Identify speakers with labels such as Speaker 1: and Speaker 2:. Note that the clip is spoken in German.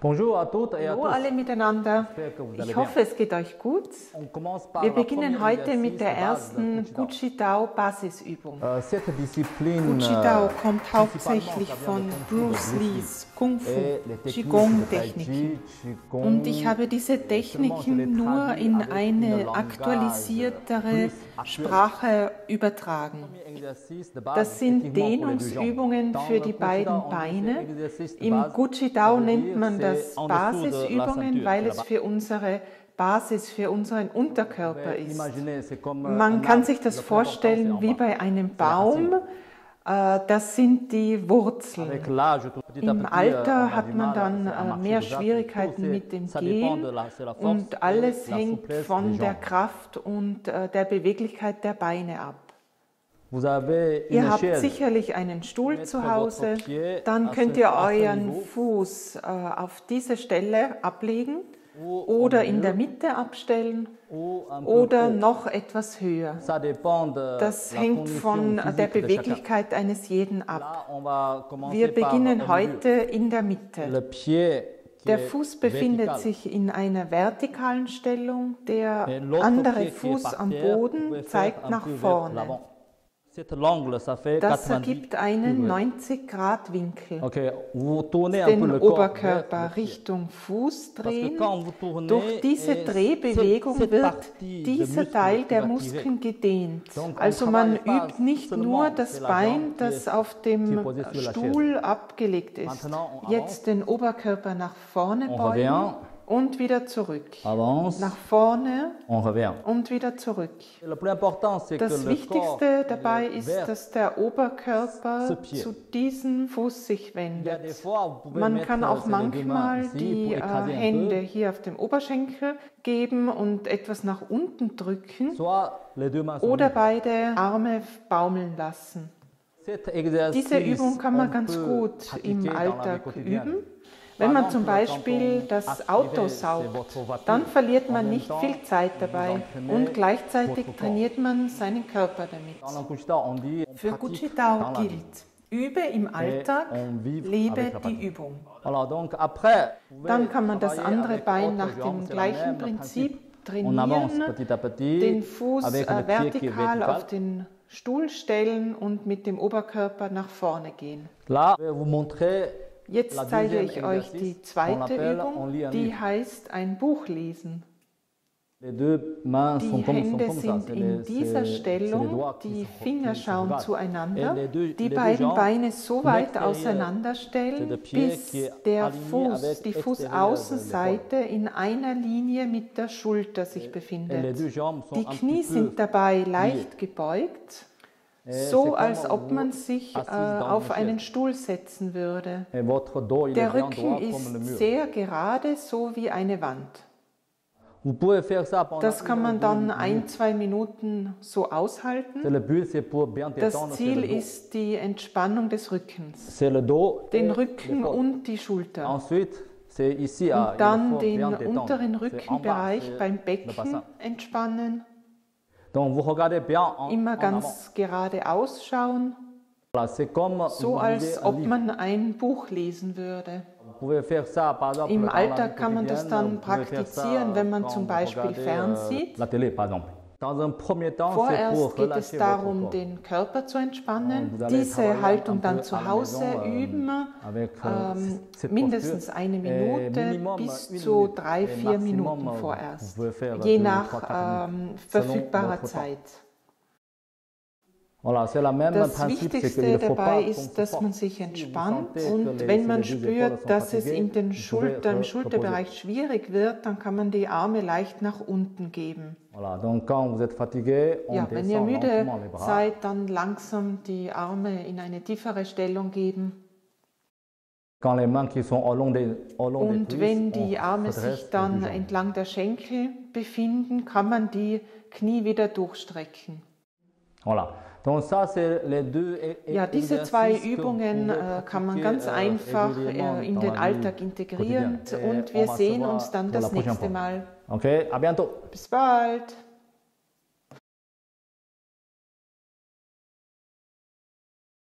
Speaker 1: Bonjour à toutes et à
Speaker 2: Hallo
Speaker 1: tous.
Speaker 2: alle miteinander. Ich hoffe, es geht euch gut. Wir beginnen heute mit der ersten Gucci-Dao Basisübung. Gucci-Dao kommt hauptsächlich von Bruce Lees Kung Fu, Qigong-Techniken. Und ich habe diese Techniken nur in eine aktualisiertere Sprache übertragen. Das sind Dehnungsübungen für die beiden Beine. Im Gucci-Dao nennt man das Basisübungen, weil es für unsere Basis, für unseren Unterkörper ist. Man kann sich das vorstellen wie bei einem Baum. Das sind die Wurzeln. Im Alter hat man dann mehr Schwierigkeiten mit dem Gehen und alles hängt von der Kraft und der Beweglichkeit der Beine ab. Ihr habt sicherlich einen Stuhl zu Hause, dann könnt ihr euren Fuß auf diese Stelle ablegen oder in der Mitte abstellen oder noch etwas höher. Das hängt von der Beweglichkeit eines jeden ab. Wir beginnen heute in der Mitte. Der Fuß befindet sich in einer vertikalen Stellung, der andere Fuß am Boden zeigt nach vorne. Das ergibt einen 90-Grad-Winkel. Den Oberkörper Richtung Fuß drehen. Durch diese Drehbewegung wird dieser Teil der Muskeln gedehnt. Also man übt nicht nur das Bein, das auf dem Stuhl abgelegt ist. Jetzt den Oberkörper nach vorne beugen. Und wieder zurück. Nach vorne und wieder zurück. Das Wichtigste dabei ist, dass der Oberkörper zu diesem Fuß sich wendet. Man kann auch manchmal die Hände hier auf dem Oberschenkel geben und etwas nach unten drücken oder beide Arme baumeln lassen. Diese Übung kann man ganz gut im Alltag üben. Wenn man zum Beispiel das Auto saugt, dann verliert man nicht viel Zeit dabei und gleichzeitig trainiert man seinen Körper damit. Für Gucci-Dao gilt: Übe im Alltag, lebe die Übung. Dann kann man das andere Bein nach dem gleichen Prinzip trainieren, den Fuß vertikal auf den Stuhl stellen und mit dem Oberkörper nach vorne gehen. Jetzt zeige ich euch die zweite Übung, die heißt ein Buch lesen. Die Hände sind in dieser Stellung, die Finger schauen zueinander, die beiden Beine so weit auseinanderstellen, bis der Fuß, die Fußaußenseite in einer Linie mit der Schulter sich befindet. Die Knie sind dabei leicht gebeugt, so als ob man sich auf einen Stuhl setzen würde. Der Rücken ist sehr gerade, so wie eine Wand. Das kann man dann 1-2 Minuten so aushalten. Das Ziel ist die Entspannung des Rückens, den Rücken und die Schulter. Und dann den unteren Rückenbereich beim Becken entspannen. Immer ganz gerade ausschauen, so als ob man ein Buch lesen würde. Im Alltag kann man das dann praktizieren, wenn man zum Beispiel fernsieht. Vorerst geht es darum, den Körper zu entspannen, diese Haltung dann zu Hause üben, mindestens 1 Minute bis zu 3-4 Minuten vorerst, je nach verfügbarer Zeit. Das Wichtigste dabei ist, dass man sich entspannt und wenn man spürt, dass es im Schulterbereich schwierig wird, dann kann man die Arme leicht nach unten geben. Ja, wenn ihr müde seid, dann langsam die Arme in eine tiefere Stellung geben. Und wenn die Arme sich dann entlang der Schenkel befinden, kann man die Knie wieder durchstrecken. Ja, diese 2 Übungen kann man ganz einfach in den Alltag integrieren und wir sehen uns dann das nächste Mal.
Speaker 1: Okay, à bientôt.
Speaker 2: Bis bald!